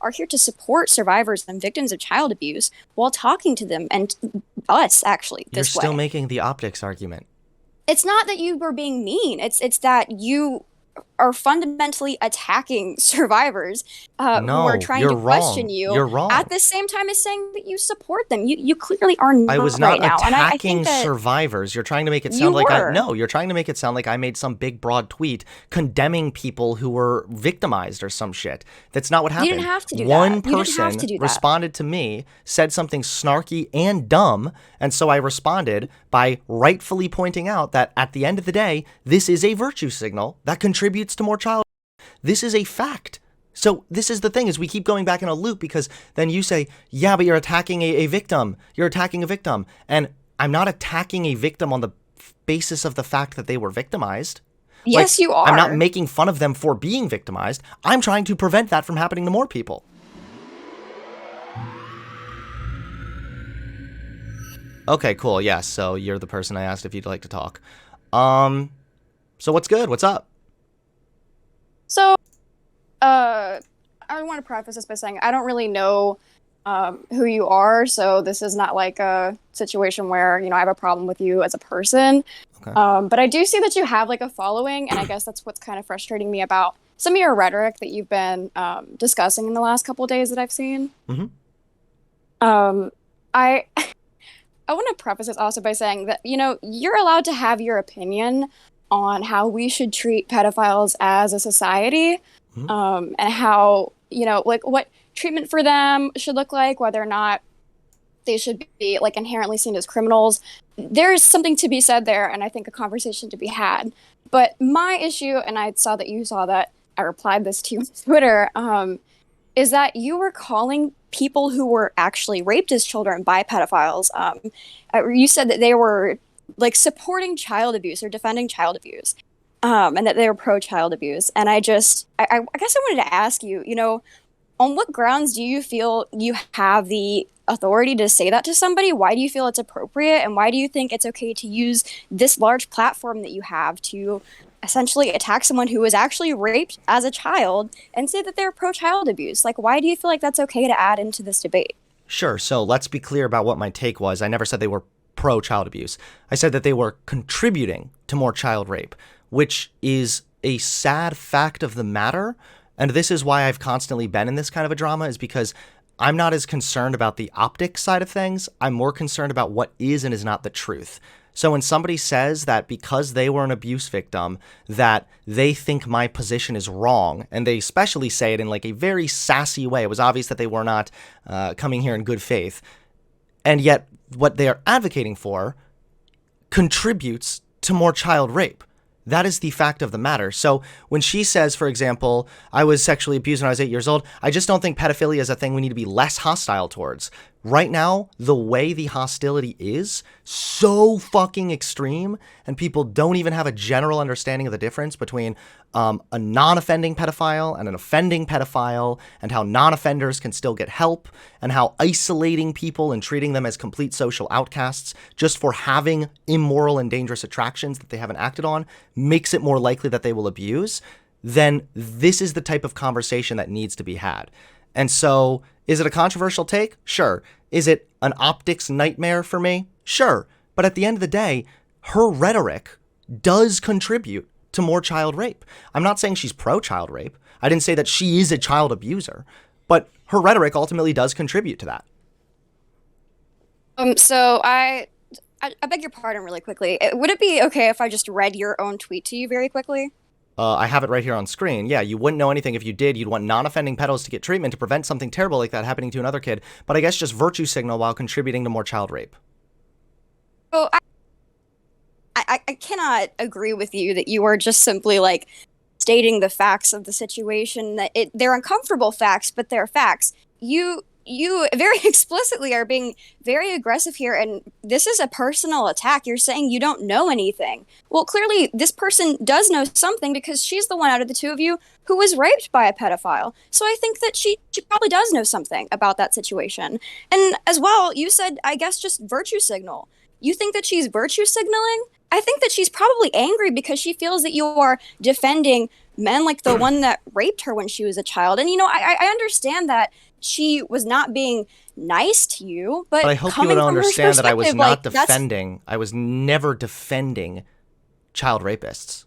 are here to support survivors and victims of child abuse while talking to them and us actually You're this still way. making the optics argument. It's not that you were being mean. It's that you are fundamentally attacking survivors who are No, trying you're to question wrong. you You're at wrong. the same time as saying that you support them. You clearly are I was not not right now. And I think attacking that survivors. You're trying to make it sound you like were. no, you're trying to make it sound like I made some big broad tweet condemning people who were victimized or some shit. That's not what You didn't happened. have to do that. One You didn't have person to do that. responded to me, said something snarky and dumb, and so I responded by rightfully pointing out that at the end of the day, this is a virtue signal that contributes to more child. This is a fact. So this is the thing is we keep going back in a loop because then you say, yeah, but you're attacking a victim. You're attacking a victim. And I'm not attacking a victim on the basis of the fact that they were victimized. Like, Yes, you I'm not are. making fun of them for being victimized. I'm trying to prevent that from happening to more people. Okay, cool. Yes, so you're the person I asked if you'd like to talk. So what's good? What's up? So, I want to preface this by saying I don't really know who you are, so this is not like a situation where, I have a problem with you as a person. Okay. But I do see that you have like a following, and I guess that's what's kind of frustrating me about some of your rhetoric that you've been discussing in the last couple of days that I've seen. Mm-hmm. I I want to preface this also by saying that, you're allowed to have your opinion on how we should treat pedophiles as a society, Mm-hmm. and how, like what treatment for them should look like, whether or not they should be like inherently seen as criminals. There's something to be said there, and I think a conversation to be had. But my issue, and I saw that you saw that I replied this to you on Twitter, is that you were calling people who were actually raped as children by pedophiles. You said that they were like supporting child abuse or defending child abuse, and that they were pro-child abuse. And I guess I wanted to ask you, on what grounds do you feel you have the authority to say that to somebody? Why do you feel it's appropriate? And why do you think it's okay to use this large platform that you have to essentially attack someone who was actually raped as a child and say that they're pro-child abuse? Like, why do you feel like that's okay to add into this debate? Sure. So let's be clear about what my take was. I never said they were pro child abuse. I said that they were contributing to more child rape, which is a sad fact of the matter. And this is why I've constantly been in this kind of a drama, is because I'm not as concerned about the optics side of things. I'm more concerned about what is and is not the truth. So when somebody says that because they were an abuse victim, that they think my position is wrong, and they especially say it in like a very sassy way, it was obvious that they were not coming here in good faith. And yet what they are advocating for contributes to more child rape. That is the fact of the matter. So when she says, for example, I was sexually abused when I was 8 years old, I just don't think pedophilia is a thing we need to be less hostile towards. Right now, the way the hostility is so fucking extreme, and people don't even have a general understanding of the difference between a non-offending pedophile and an offending pedophile, and how non-offenders can still get help, and how isolating people and treating them as complete social outcasts just for having immoral and dangerous attractions that they haven't acted on makes it more likely that they will abuse. Then this is the type of conversation that needs to be had. And so, is it a controversial take? Sure. Is it an optics nightmare for me? Sure. But at the end of the day, her rhetoric does contribute to more child rape. I'm not saying she's pro-child rape. I didn't say that she is a child abuser. But her rhetoric ultimately does contribute to that. So I beg your pardon really quickly. Would it be okay if I just read your own tweet to you very quickly? I have it right here on screen. Yeah, you wouldn't know anything if you did. You'd want non-offending pedos to get treatment to prevent something terrible like that happening to another kid. But I guess just virtue signal while contributing to more child rape. So I cannot agree with you that you are just simply like stating the facts of the situation. That they're uncomfortable facts, but they're facts. You very explicitly are being very aggressive here, and this is a personal attack. You're saying you don't know anything. Well, clearly this person does know something because she's the one out of the two of you who was raped by a pedophile. So I think that she probably does know something about that situation. And as well, you said, I guess, just virtue signal. You think that she's virtue signaling? I think that she's probably angry because she feels that you are defending men, like the one that raped her when she was a child. And, I understand that she was not being nice to you, But but I hope you would coming from her understand that I was perspective, not like, that's, defending, I was never defending child rapists.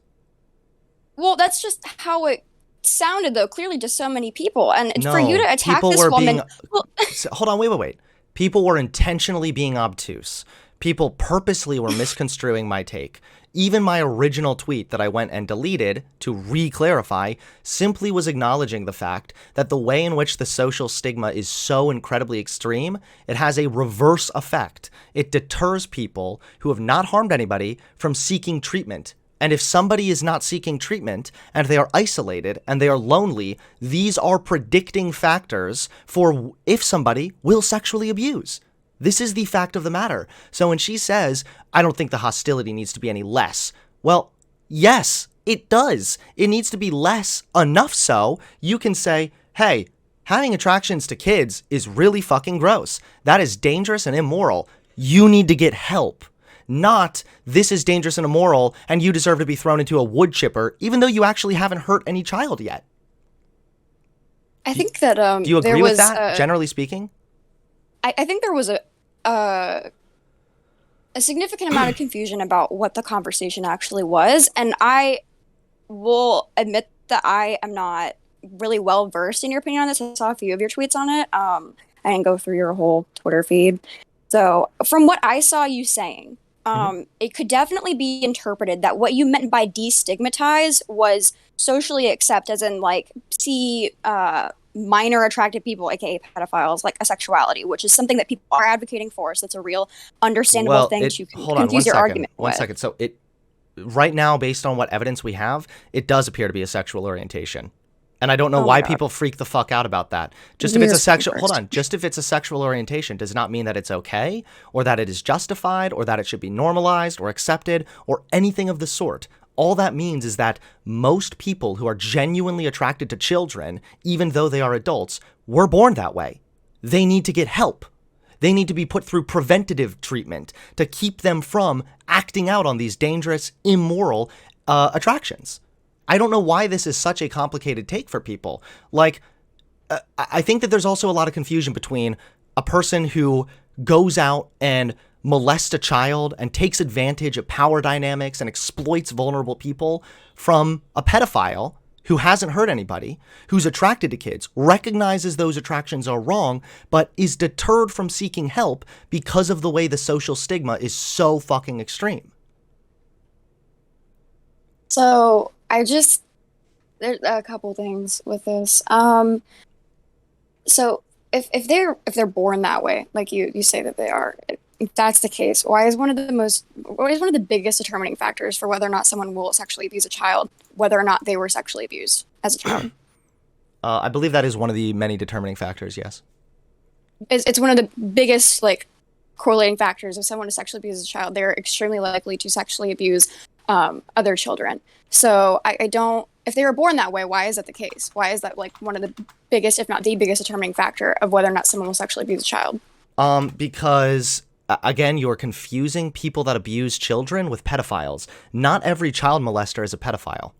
well, that's just how it sounded, though, clearly to so many people. And for you No, to attack people this were woman, being. well, Hold on, wait. People were intentionally being obtuse. People purposely were misconstruing my take. Even my original tweet that I went and deleted to re-clarify simply was acknowledging the fact that the way in which the social stigma is so incredibly extreme, it has a reverse effect. It deters people who have not harmed anybody from seeking treatment. And if somebody is not seeking treatment and they are isolated and they are lonely, these are predicting factors for if somebody will sexually abuse. This is the fact of the matter. So when she says, I don't think the hostility needs to be any less, well, yes, it does. It needs to be less, enough so you can say, hey, having attractions to kids is really fucking gross. That is dangerous and immoral. You need to get help. Not, this is dangerous and immoral, and you deserve to be thrown into a wood chipper, even though you actually haven't hurt any child yet. I think that Do you agree there with was that, generally speaking? I think there was a significant amount of confusion about what the conversation actually was, and I will admit that I am not really well versed in your opinion on this. I saw a few of your tweets on it. I didn't go through your whole Twitter feed. So from what I saw you saying, it could definitely be interpreted that what you meant by destigmatize was socially accept, as in like see minor attracted people, aka pedophiles, like a sexuality, which is something that people are advocating for. So it's a real understandable Well, thing that you can hold on confuse your argument one with. second. So it right now, based on what evidence we have, it does appear to be a sexual orientation. And I don't know Oh my why God. people freak the fuck out about that. Just Give if me it's a your screen sexual, hold first. on, just if it's a sexual orientation does not mean that it's okay, or that it is justified, or that it should be normalized or accepted, or anything of the sort. All that means is that most people who are genuinely attracted to children, even though they are adults, were born that way. They need to get help. They need to be put through preventative treatment to keep them from acting out on these dangerous, immoral attractions. I don't know why this is such a complicated take for people. Like, I think that there's also a lot of confusion between a person who goes out and molests a child and takes advantage of power dynamics and exploits vulnerable people from a pedophile who hasn't hurt anybody, who's attracted to kids, recognizes those attractions are wrong, but is deterred from seeking help because of the way the social stigma is so fucking extreme. So there's a couple things with this. So if they're born that way, like you say that they are, if that's the case, why is one of the biggest determining factors for whether or not someone will sexually abuse a child, whether or not they were sexually abused as a child? I believe that is one of the many determining factors, yes. It's one of the biggest like correlating factors. If someone is sexually abused as a child, they're extremely likely to sexually abuse other children. So I don't. If they were born that way, why is that the case? Why is that like one of the biggest, if not the biggest, determining factor of whether or not someone will sexually abuse a child? Because again, you're confusing people that abuse children with pedophiles. Not every child molester is a pedophile.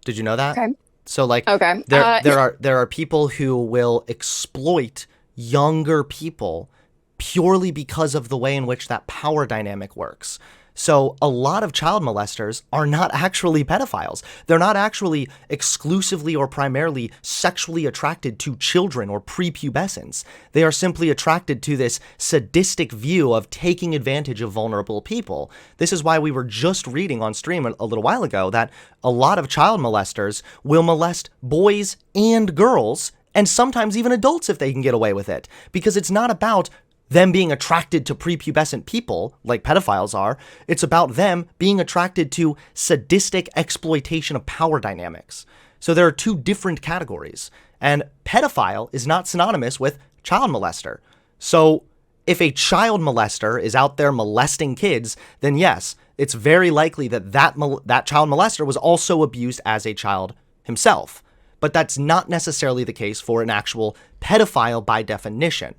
Did you know that? Okay. So like, Okay. there are people who will exploit younger people purely because of the way in which that power dynamic works. So a lot of child molesters are not actually pedophiles. They're not actually exclusively or primarily sexually attracted to children or prepubescents. They are simply attracted to this sadistic view of taking advantage of vulnerable people. This is why we were just reading on stream a little while ago that a lot of child molesters will molest boys and girls, and sometimes even adults if they can get away with it. Because it's not about them being attracted to prepubescent people, like pedophiles are. It's about them being attracted to sadistic exploitation of power dynamics. So there are two different categories. And pedophile is not synonymous with child molester. So if a child molester is out there molesting kids, then yes, it's very likely that that child molester was also abused as a child himself. But that's not necessarily the case for an actual pedophile by definition.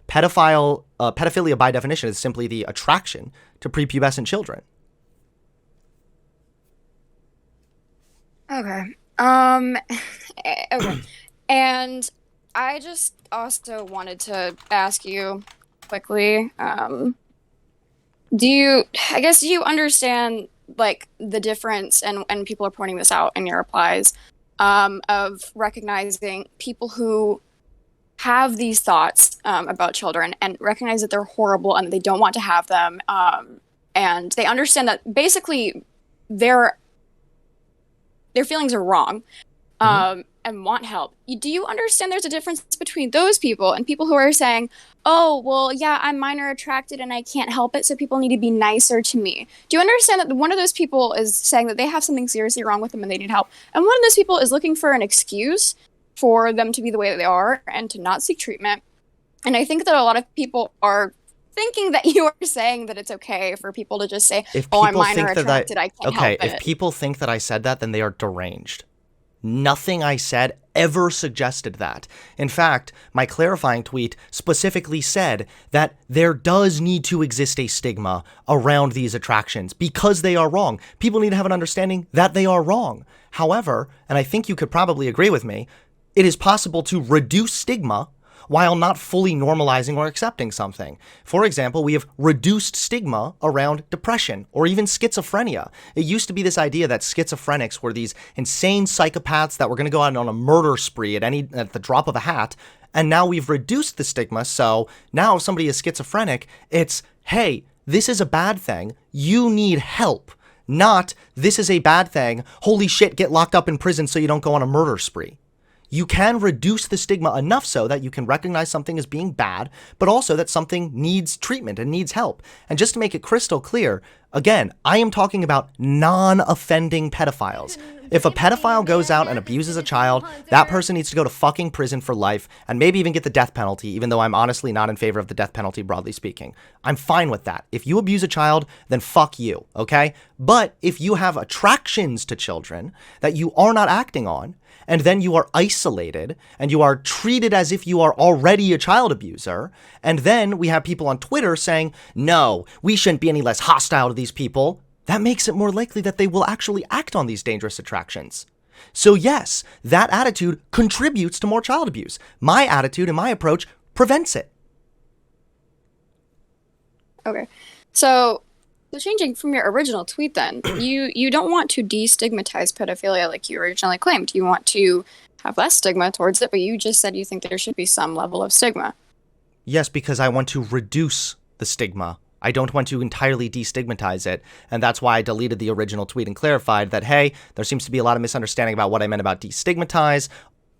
Pedophilia by definition is simply the attraction to prepubescent children. Okay. Okay. And I just also wanted to ask you quickly, I guess do you understand like the difference and people are pointing this out in your replies, of recognizing people who have these thoughts about children and recognize that they're horrible and they don't want to have them, and they understand that basically their their feelings are wrong, Hmm. and want help. Do you understand there's a difference between those people and people who are saying, oh, well, yeah, I'm minor attracted and I can't help it, so people need to be nicer to me? Do you understand that one of those people is saying that they have something seriously wrong with them and they need help? And one of those people is looking for an excuse for them to be the way that they are and to not seek treatment. And I think that a lot of people are thinking that you are saying that it's okay for people to just say, If oh, I'm people minor think that attracted, I can't help okay, if it. people think that I said that, then they are deranged. Nothing I said ever suggested that. In fact, my clarifying tweet specifically said that there does need to exist a stigma around these attractions because they are wrong. People need to have an understanding that they are wrong. However, and I think you could probably agree with me, it is possible to reduce stigma while not fully normalizing or accepting something. For example, we have reduced stigma around depression or even schizophrenia. It used to be this idea that schizophrenics were these insane psychopaths that were going to go out on a murder spree at the drop of a hat. And now we've reduced the stigma. So now if somebody is schizophrenic, it's, hey, this is a bad thing. You need help. Not, this is a bad thing. Holy shit, get locked up in prison so you don't go on a murder spree. You can reduce the stigma enough so that you can recognize something as being bad, but also that something needs treatment and needs help. And just to make it crystal clear, again, I am talking about non-offending pedophiles. If a pedophile goes out and abuses a child, that person needs to go to fucking prison for life and maybe even get the death penalty, even though I'm honestly not in favor of the death penalty, broadly speaking. I'm fine with that. If you abuse a child, then fuck you, okay? But if you have attractions to children that you are not acting on, and then you are isolated and you are treated as if you are already a child abuser. And then we have people on Twitter saying, no, we shouldn't be any less hostile to these people. That makes it more likely that they will actually act on these dangerous attractions. So yes, that attitude contributes to more child abuse. My attitude and my approach prevents it. Okay. So changing from your original tweet then, you don't want to destigmatize pedophilia like you originally claimed. You want to have less stigma towards it, but you just said you think there should be some level of stigma. Yes, because I want to reduce the stigma. I don't want to entirely destigmatize it, and that's why I deleted the original tweet and clarified that, hey, there seems to be a lot of misunderstanding about what I meant about destigmatize.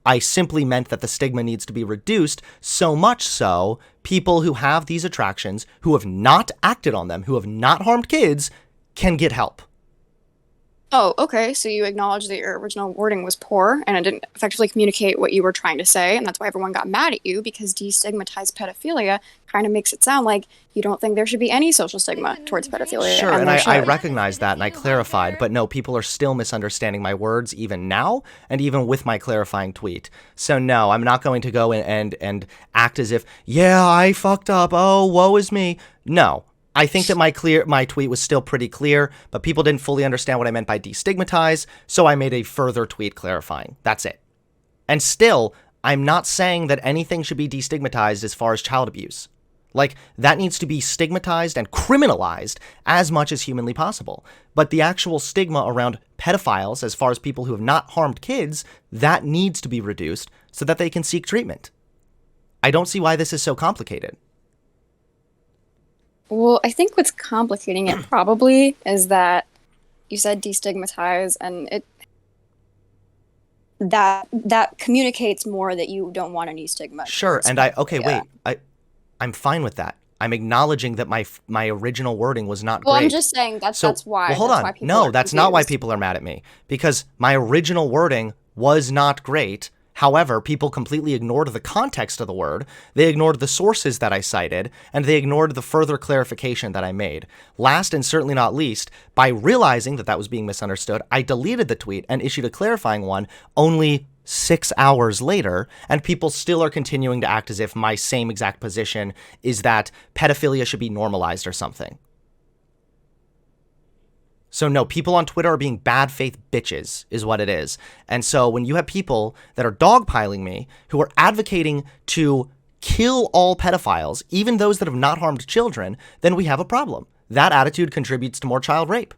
I simply meant that the stigma needs to be reduced, so much so people who have these attractions, who have not acted on them, who have not harmed kids, can get help. Oh, okay. So you acknowledge that your original wording was poor and it didn't effectively communicate what you were trying to say, and that's why everyone got mad at you, because destigmatized pedophilia kind of makes it sound like you don't think there should be any social stigma towards pedophilia, Sure, and and there I should. recognize that and I clarified, but no, people are still misunderstanding my words even now, and even with my clarifying tweet. So no, I'm not going to go and act as if, yeah, I fucked up, oh, woe is me. No. I think that my tweet was still pretty clear, but people didn't fully understand what I meant by destigmatize, so I made a further tweet clarifying. That's it. And still, I'm not saying that anything should be destigmatized as far as child abuse. Like, that needs to be stigmatized and criminalized as much as humanly possible. But the actual stigma around pedophiles, as far as people who have not harmed kids, that needs to be reduced so that they can seek treatment. I don't see why this is so complicated. Well, I think what's complicating it probably is that you said destigmatize, and it that communicates more that you don't want any stigma Sure, towards and pedophilia. I'm fine with that. I'm acknowledging that my original wording was not Well, I'm great. just saying So, that's why well, hold on. people No, are that's not why confused. people are mad at me. Because my original wording was not great. However, people completely ignored the context of the word. They ignored the sources that I cited, and they ignored the further clarification that I made. Last and certainly not least, by realizing that that was being misunderstood, I deleted the tweet and issued a clarifying one only 6 hours later, and people still are continuing to act as if my same exact position is that pedophilia should be normalized or something. So no, people on Twitter are being bad faith bitches is what it is. And so when you have people that are dogpiling me who are advocating to kill all pedophiles, even those that have not harmed children, then we have a problem. That attitude contributes to more child rape.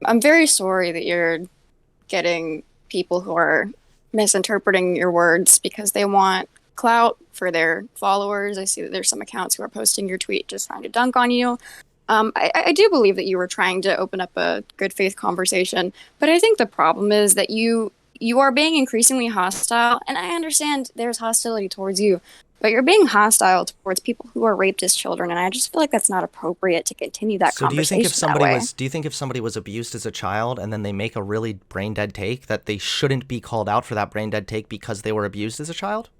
I'm very sorry that you're getting people who are misinterpreting your words because they want clout for their followers. I see that there's some accounts who are posting your tweet just trying to dunk on you. I do believe that you were trying to open up a good faith conversation, but I think the problem is that you are being increasingly hostile, and I understand there's hostility towards you, but you're being hostile towards people who are raped as children, and I just feel like that's not appropriate to continue that conversation. Do you think if somebody was abused as a child and then they make a really brain dead take that they shouldn't be called out for that brain dead take because they were abused as a child?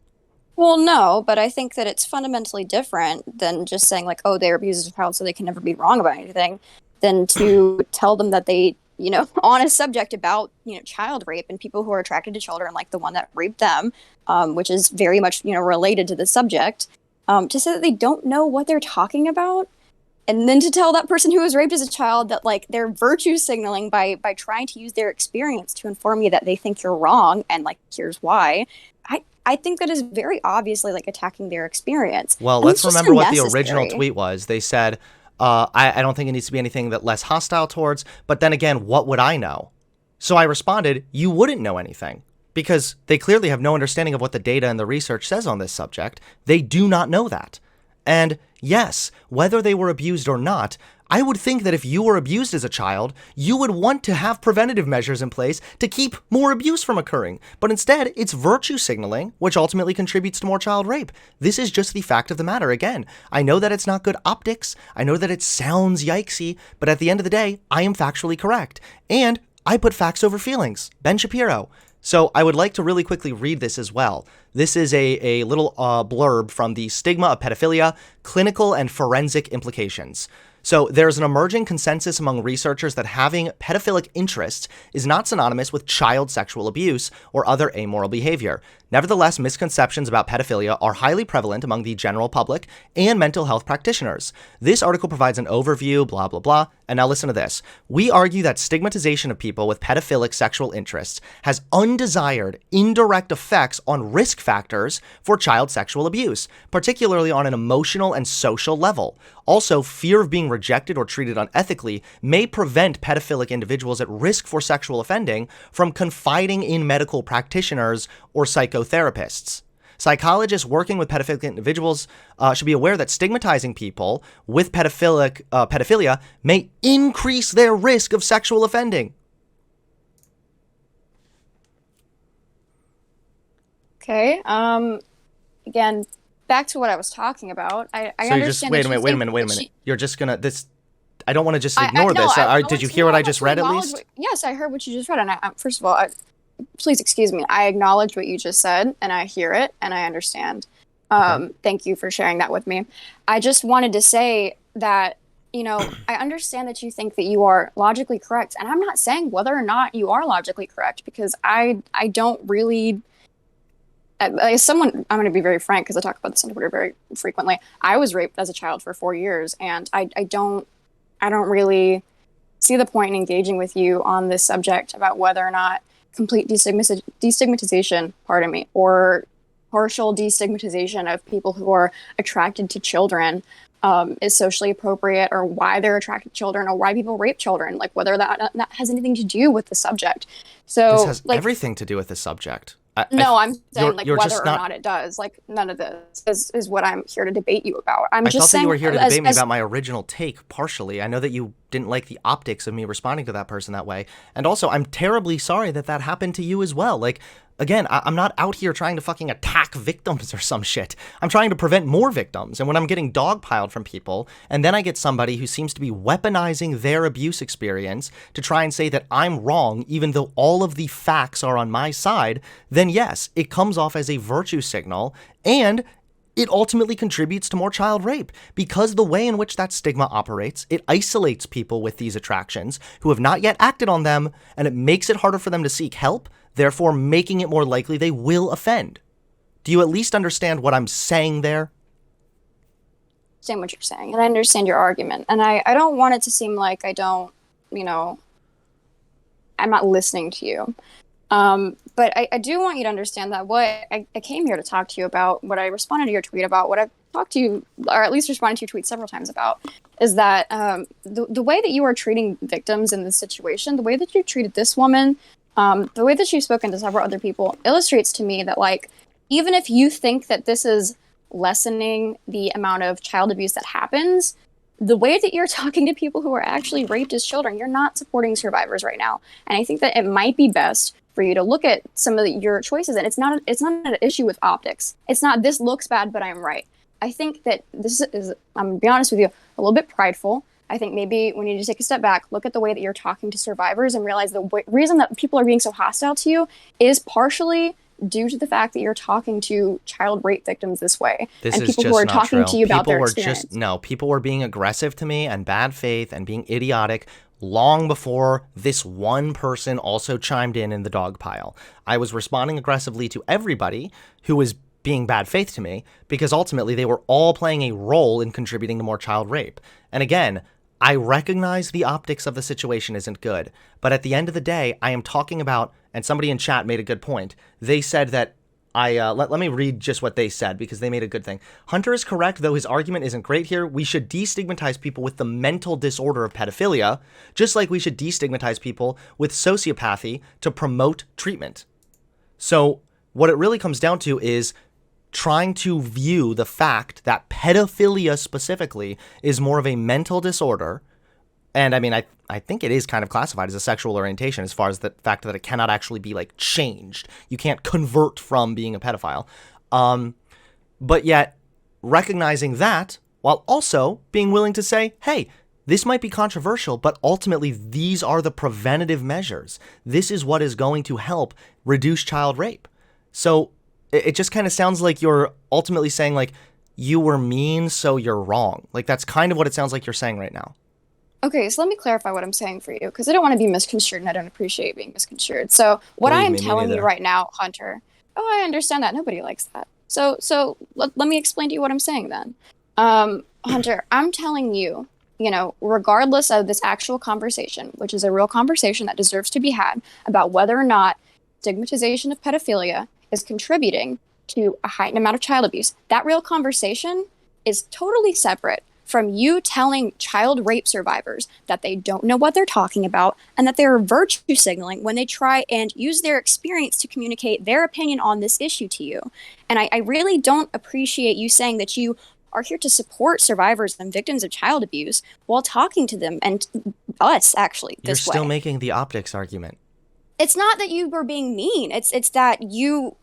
Well, no, but I think that it's fundamentally different than just saying like, oh, they're abused as a child, so they can never be wrong about anything, than to tell them that they, on a subject about, child rape and people who are attracted to children, like the one that raped them, which is very much, related to the subject, to say that they don't know what they're talking about. And then to tell that person who was raped as a child that like they're virtue signaling by trying to use their experience to inform you that they think you're wrong and like here's why. I think that is very obviously like attacking their experience. Well, and let's remember what the original unnecessary. tweet was. They said, I don't think it needs to be anything that less hostile towards, but then again, what would I know? So I responded, you wouldn't know anything because they clearly have no understanding of what the data and the research says on this subject. They do not know that. And yes, whether they were abused or not, I would think that if you were abused as a child, you would want to have preventative measures in place to keep more abuse from occurring. But instead, it's virtue signaling, which ultimately contributes to more child rape. This is just the fact of the matter. Again, I know that it's not good optics. I know that it sounds yikesy, but at the end of the day, I am factually correct. And I put facts over feelings. Ben Shapiro. So I would like to really quickly read this as well. This is a little blurb from the Stigma of Pedophilia, Clinical and Forensic Implications. So there's an emerging consensus among researchers that having pedophilic interests is not synonymous with child sexual abuse or other amoral behavior. Nevertheless, misconceptions about pedophilia are highly prevalent among the general public and mental health practitioners. This article provides an overview, blah, blah, blah. And now listen to this. We argue that stigmatization of people with pedophilic sexual interests has undesired, indirect effects on risk factors for child sexual abuse, particularly on an emotional and social level. Also, fear of being rejected or treated unethically may prevent pedophilic individuals at risk for sexual offending from confiding in medical practitioners or psychotherapists. Psychologists working with pedophilic individuals should be aware that stigmatizing people with pedophilia may increase their risk of sexual offending. Okay. Again, back to what I was talking about. I So you're just, understand. wait that a you minute. think that she- You're just gonna, I don't want to just I ignore no, this. I Did you want hear what no, I just read at acknowledge least? yes, I heard what you just read, and first of all, please excuse me. I acknowledge what you just said, and I hear it, and I understand. Okay. Thank you for sharing that with me. I just wanted to say that, I understand that you think that you are logically correct, and I'm not saying whether or not you are logically correct because I don't really. As someone, I'm going to be very frank because I talk about this on Twitter very frequently. I was raped as a child for 4 years, and I don't really see the point in engaging with you on this subject about whether or not complete destigmatization, pardon me, or partial destigmatization of people who are attracted to children is socially appropriate, or why they're attracted to children, or why people rape children, like whether that has anything to do with the subject. So, This has like, everything to do with this subject. no, I'm saying like You're whether just or not. not it does. Like none of this is what I'm here to debate you about. I'm I just thought that you saying were here to as debate me about my original take partially. I know that you didn't like the optics of me responding to that person that way. And also, I'm terribly sorry that that happened to you as well. Like, again, I'm not out here trying to fucking attack victims or some shit. I'm trying to prevent more victims. And when I'm getting dogpiled from people, and then I get somebody who seems to be weaponizing their abuse experience to try and say that I'm wrong, even though all of the facts are on my side, then yes, it comes off as a virtue signal, and it ultimately contributes to more child rape because the way in which that stigma operates, it isolates people with these attractions who have not yet acted on them, and it makes it harder for them to seek help, therefore making it more likely they will offend. Do you at least understand what I'm saying there? Understand what you're saying, and I understand your argument, and I don't want it to seem like I don't you know, I'm not listening to you. But I do want you to understand that what I came here to talk to you about, what I responded to your tweet about, what I've talked to you, or at least responded to your tweet several times about, is that the way that you are treating victims in this situation, the way that you treated this woman, the way that you've spoken to several other people illustrates to me that, like, even if you think that this is lessening the amount of child abuse that happens, the way that you're talking to people who are actually raped as children, you're not supporting survivors right now. And I think that it might be best for you to look at some of your choices. And it's not an issue with optics. It's not, this looks bad, but I'm right. I think that this is, I'm going to be honest with you, a little bit prideful. I think maybe we need to take a step back, look at the way that you're talking to survivors, and realize the reason that people are being so hostile to you is partially due to the fact that you're talking to child rape victims this way. This and is people just who are not talking true. to you about People their were experience. people were being aggressive to me and bad faith and being idiotic long before this one person also chimed in the dog pile. I was responding aggressively to everybody who was being bad faith to me because ultimately they were all playing a role in contributing to more child rape. And again, I recognize the optics of the situation isn't good, but at the end of the day, I am talking about, and somebody in chat made a good point. They said that let me read just what they said because they made a good thing. Hunter is correct, though his argument isn't great here. We should destigmatize people with the mental disorder of pedophilia, just like we should destigmatize people with sociopathy to promote treatment. So what it really comes down to is trying to view the fact that pedophilia specifically is more of a mental disorder. And I mean, I think it is kind of classified as a sexual orientation as far as the fact that it cannot actually be like changed. You can't convert from being a pedophile. But yet recognizing that while also being willing to say, hey, this might be controversial, but ultimately these are the preventative measures. This is what is going to help reduce child rape. So it just kind of sounds like you're ultimately saying like you were mean, so you're wrong. Like that's kind of what it sounds like you're saying right now. Okay, so let me clarify what I'm saying for you, because I don't want to be misconstrued and I don't appreciate being misconstrued. So what I am telling you right now, Hunter, I understand that. Nobody likes that. So let me explain to you what I'm saying then. Hunter, I'm telling you, regardless of this actual conversation, which is a real conversation that deserves to be had about whether or not stigmatization of pedophilia is contributing to a heightened amount of child abuse, that real conversation is totally separate from you telling child rape survivors that they don't know what they're talking about and that they're virtue signaling when they try and use their experience to communicate their opinion on this issue to you. And I really don't appreciate you saying that you are here to support survivors and victims of child abuse while talking to them and us, actually, this way. You're still making the optics argument. It's not that you were being mean. It's that you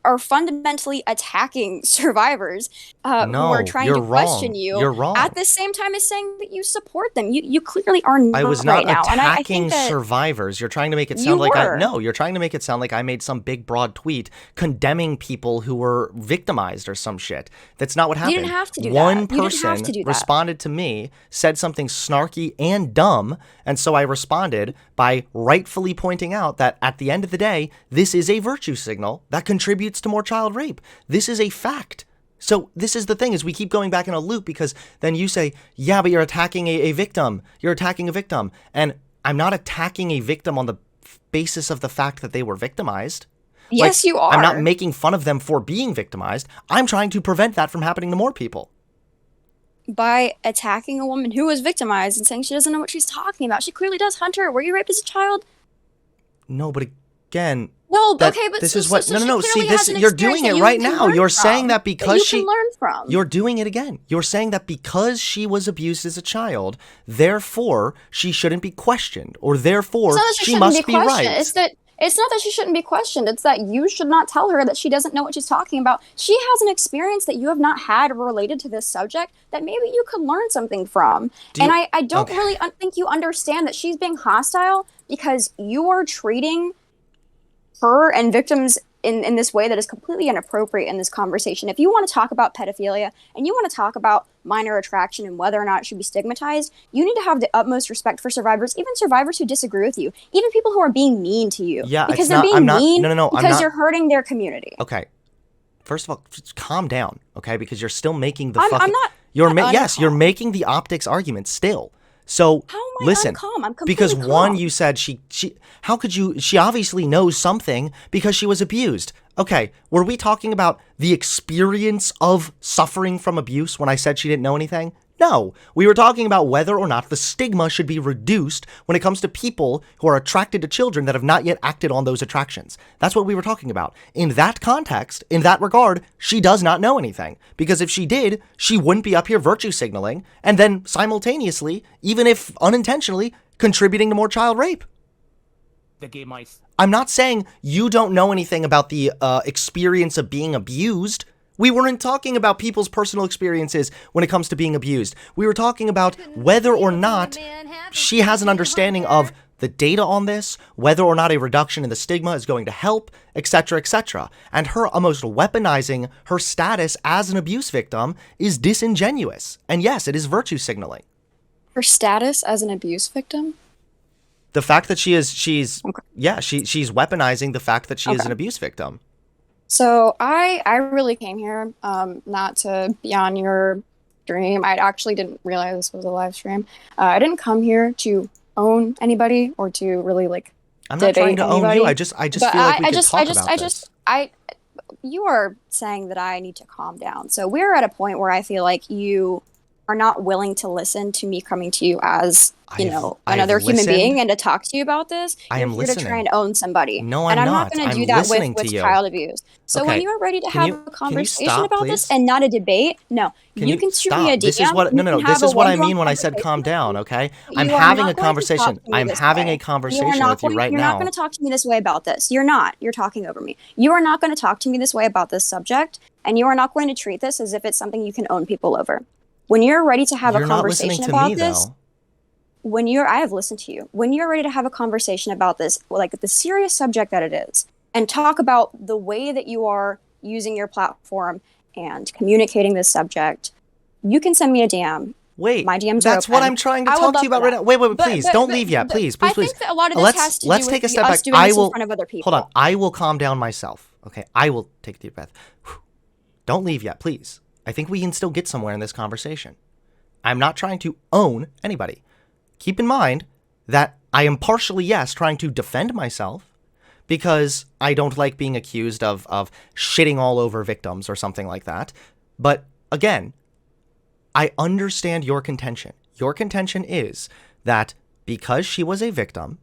are fundamentally attacking survivors who are trying to question you. You're wrong. At the same time as saying that you support them. You clearly are not. I was not right attacking now. survivors. You're trying to make it sound like you're trying to make it sound like I made some big broad tweet condemning people who were victimized or some shit. That's not what happened. You didn't have to do that. One person responded to me, said something snarky and dumb, and so I responded by rightfully pointing out that at the end of the day, this is a virtue signal that contributes to more child rape. This is a fact. So this is the thing, is we keep going back in a loop because then you say, yeah, but you're attacking a victim. You're attacking a victim. And I'm not attacking a victim on the basis of the fact that they were victimized. Yes, you are. I'm not making fun of them for being victimized. I'm trying to prevent that from happening to more people. By attacking a woman who was victimized and saying she doesn't know what she's talking about. She clearly does. Hunter, were you raped as a child? No, but again... Well, okay, but this is what no. See, this you're doing it right now. You're saying that because you can learn from. You're doing it again. You're saying that because she was abused as a child, therefore she shouldn't be questioned, or therefore she must be right. It's not that she shouldn't be questioned. It's that you should not tell her that she doesn't know what she's talking about. She has an experience that you have not had related to this subject that maybe you could learn something from. I don't really think you understand that she's being hostile because you are treating her and victims in this way that is completely inappropriate in this conversation. If you want to talk about pedophilia and you want to talk about minor attraction and whether or not it should be stigmatized, you need to have the utmost respect for survivors, even survivors who disagree with you, even people who are being mean to you. Yeah, because they're being mean because you're hurting their community. Okay. First of all, just calm down, okay? Because you're still making the I'm not. Yes, you're making the optics argument still. So How am I listen, uncalm? I'm because completely one, calm. you said how could you, she obviously knows something because she was abused. Okay, were we talking about the experience of suffering from abuse when I said she didn't know anything? No, we were talking about whether or not the stigma should be reduced when it comes to people who are attracted to children that have not yet acted on those attractions. That's what we were talking about. In that context, in that regard, she does not know anything. Because if she did, she wouldn't be up here virtue signaling and then simultaneously, even if unintentionally, contributing to more child rape. I'm not saying you don't know anything about the experience of being abused. We weren't talking about people's personal experiences when it comes to being abused. We were talking about whether or not she has an understanding of the data on this, whether or not a reduction in the stigma is going to help, etc., etc. And her almost weaponizing her status as an abuse victim is disingenuous. And yes, it is virtue signaling. Her status as an abuse victim? The fact that she's weaponizing the fact that she is an abuse victim. So I really came here not to be on your stream. I actually didn't realize this was a live stream. I didn't come here to own anybody or to really like I'm not trying to anybody. own you. I just feel like we could talk about this. You are saying that I need to calm down. So we're at a point where I feel like you are not willing to listen to me coming to you as, another human being and to talk to you about this. I am listening. You're to try and own somebody. No, I'm not. And I'm not going to do that with child abuse. So when you are ready to have a conversation about this and not a debate, you can shoot me a DM. This is what this is what I mean when I said calm down, okay? I'm having a conversation. I'm having a conversation with you right now. You're not going to talk to me this way about this. You're not. You're talking over me. You are not going to talk to me this way about this subject, and you are not going to treat this as if it's something you can own people over. When you're ready to have a conversation about this, I have listened to you. When you're ready to have a conversation about this, like the serious subject that it is, and talk about the way that you are using your platform and communicating this subject, you can send me a DM. Wait, my DMs that's what I'm trying to talk to you about right now. Wait, please, don't leave yet. Please. I think that a lot of this has to do with take a step back. doing this in front of other people. Hold on. I will calm down myself. Okay, I will take a deep breath. Don't leave yet, please. I think we can still get somewhere in this conversation. I'm not trying to own anybody. Keep in mind that I am partially, trying to defend myself because I don't like being accused of shitting all over victims or something like that. But again, I understand your contention. Your contention is that because she was a victim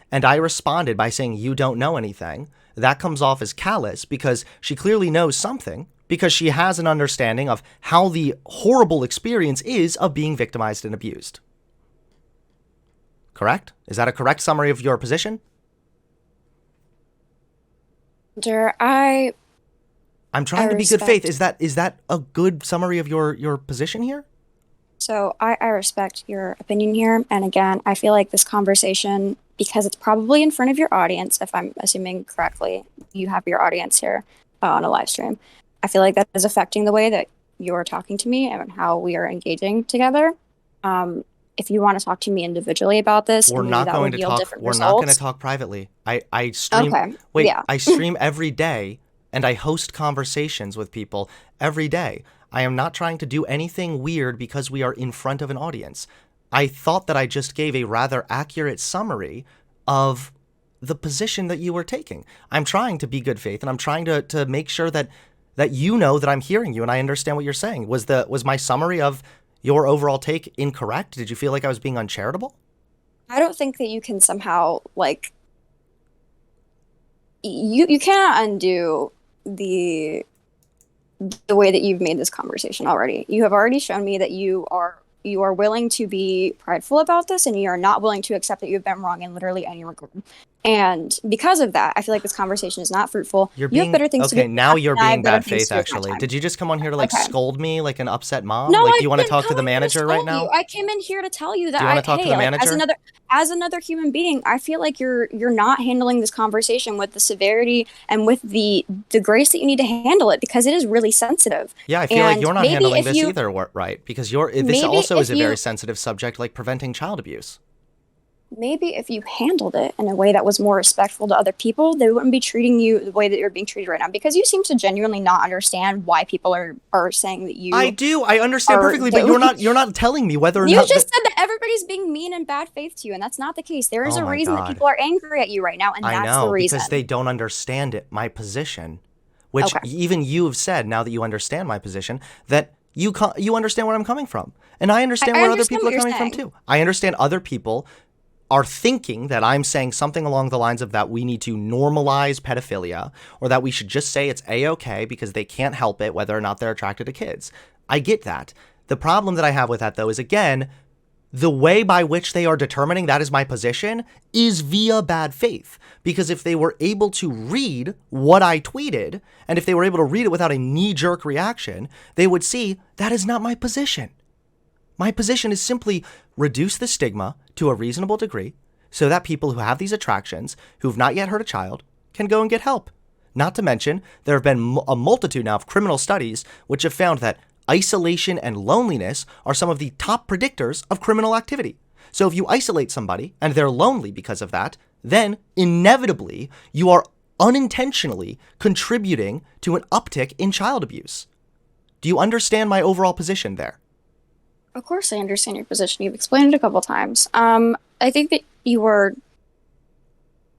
and I responded by saying you don't know anything, that comes off as callous because she clearly knows something, because she has an understanding of how the horrible experience is of being victimized and abused. Correct? Is that a correct summary of your position? I'm trying to be good faith. Is that a good summary of your position here? So I respect your opinion here. And again, I feel like this conversation, because it's probably in front of your audience, if I'm assuming correctly, you have your audience here on a live stream. I feel like that is affecting the way that you're talking to me and how we are engaging together. If you want to talk to me individually about this, we're not going to talk. We're not going to talk privately. I stream. Okay. Wait, yeah. I stream every day, and I host conversations with people every day. I am not trying to do anything weird because we are in front of an audience. I thought that I just gave a rather accurate summary of the position that you were taking. I'm trying to be good faith, and I'm trying to make sure that you know that I'm hearing you and I understand what you're saying. Was my summary of your overall take incorrect? Did you feel like I was being uncharitable? I don't think that you can somehow, like, you cannot undo the way that you've made this conversation already. You have already shown me that you are willing to be prideful about this, and you are not willing to accept that you've been wrong in literally any regard. And because of that, I feel like this conversation is not fruitful. You have better things to do. Okay, now you're being bad faith, actually. Did you just come on here to, scold me like an upset mom? No, do you want to talk to the manager right now? I came in here to tell you that. Do you want to talk to the manager? As another human being, I feel like you're not handling this conversation with the severity and with the grace that you need to handle it, because it is really sensitive. Yeah, I feel like you're not handling this either right, because this also is a very sensitive subject, like preventing child abuse. maybe if you handled it in a way that was more respectful to other people, they wouldn't be treating you the way that you're being treated right now. Because you seem to genuinely not understand why people are saying that I you do. I understand are. perfectly, but you're not telling me whether or You not just said that everybody's being mean and bad faith to you, and that's not the case. There is Oh a my reason that God. people are angry at you right now, and I that's the know, because they reason. don't understand it, my position, which Okay. even you have said, now that you understand my position, that you understand where I'm coming from. And I understand I where other understand people are what you're coming from saying. too. I understand other people are thinking that I'm saying something along the lines of that we need to normalize pedophilia, or that we should just say it's a-okay because they can't help it whether or not they're attracted to kids. I get that. The problem that I have with that, though, is again, the way by which they are determining that is my position is via bad faith. Because if they were able to read what I tweeted, and if they were able to read it without a knee-jerk reaction, they would see that is not my position. My position is simply reduce the stigma to a reasonable degree so that people who have these attractions, who've not yet hurt a child, can go and get help. Not to mention, there have been a multitude now of criminal studies which have found that isolation and loneliness are some of the top predictors of criminal activity. So if you isolate somebody and they're lonely because of that, then inevitably you are unintentionally contributing to an uptick in child abuse. Do you understand my overall position there? Of course, I understand your position. You've explained it a couple times. I think that you were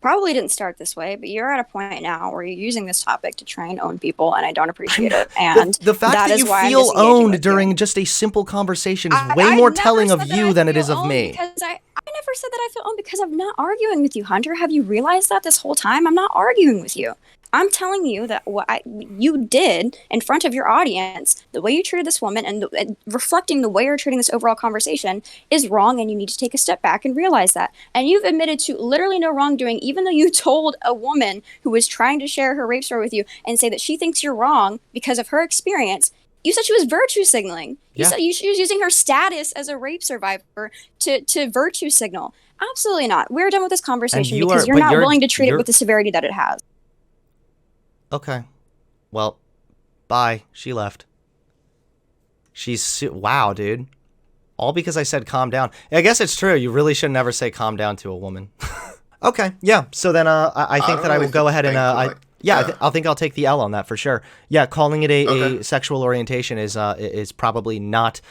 probably didn't start this way, but you're at a point now where you're using this topic to try and own people, and I don't I'm appreciate not, it. And the fact that that is you why I'm feel disengaging owned with you. during just a simple conversation is way I more never telling of said that I you than it feel is of owned me. because I never said that I feel owned because I'm not arguing with you, Hunter. Have you realized that this whole time? I'm not arguing with you. I'm telling you that you did in front of your audience, the way you treated this woman and reflecting the way you're treating this overall conversation is wrong, and you need to take a step back and realize that. And you've admitted to literally no wrongdoing, even though you told a woman who was trying to share her rape story with you and say that she thinks you're wrong because of her experience. You said she was virtue signaling. You Yeah. said she was using her status as a rape survivor to virtue signal. Absolutely not. We're done with this And conversation you because are, you're but not willing to treat it with you're, the severity that it has. okay. Well, bye. She left. Wow, dude. All because I said calm down. I guess it's true. You really should never say calm down to a woman. Okay, yeah. So then I think don't that I really will go ahead and yeah. I think I'll take the L on that for sure. Yeah, calling it Okay. a sexual orientation is probably not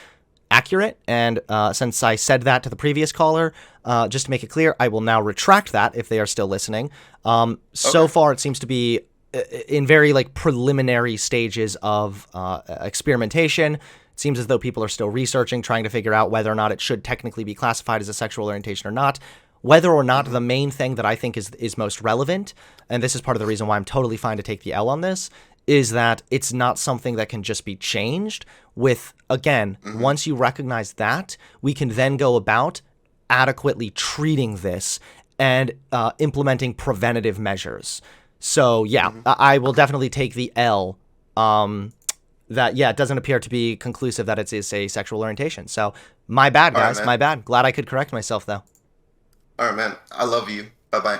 accurate. And since I said that to the previous caller, just to make it clear, I will now retract that if they are still listening. So Okay. far, it seems to be in very like preliminary stages of experimentation. It seems as though people are still researching, trying to figure out whether or not it should technically be classified as a sexual orientation or not. Whether or not the main thing that I think is most relevant, and this is part of the reason why I'm totally fine to take the L on this, is that it's not something that can just be changed with, again, once you recognize that, we can then go about adequately treating this and implementing preventative measures. So, yeah, I will definitely take the L. That, yeah, it doesn't appear to be conclusive that it is a sexual orientation. So, my bad, All right, guys. man. My bad. Glad I could correct myself, though. All right, man. I love you. Bye bye.